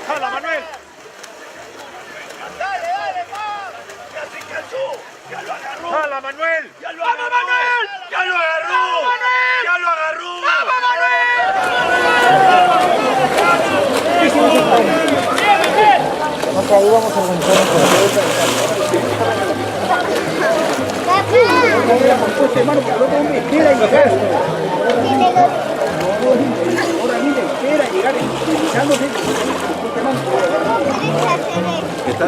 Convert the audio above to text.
¡Jala, Manuel! ¡Dale, dale, pa! ¡Ya se cansó! ¡Ya lo agarró! ¡Jala, Manuel! ¡Ya lo agarró! Manuel! ¡Ya lo agarró! Manuel! ¡Ya lo agarró! ¡Vamos, Manuel! Ok, ahí vamos a organizar un proceso. Hermano, pero no me espera llegar. Ahora mire, espera llegar utilizándose. Está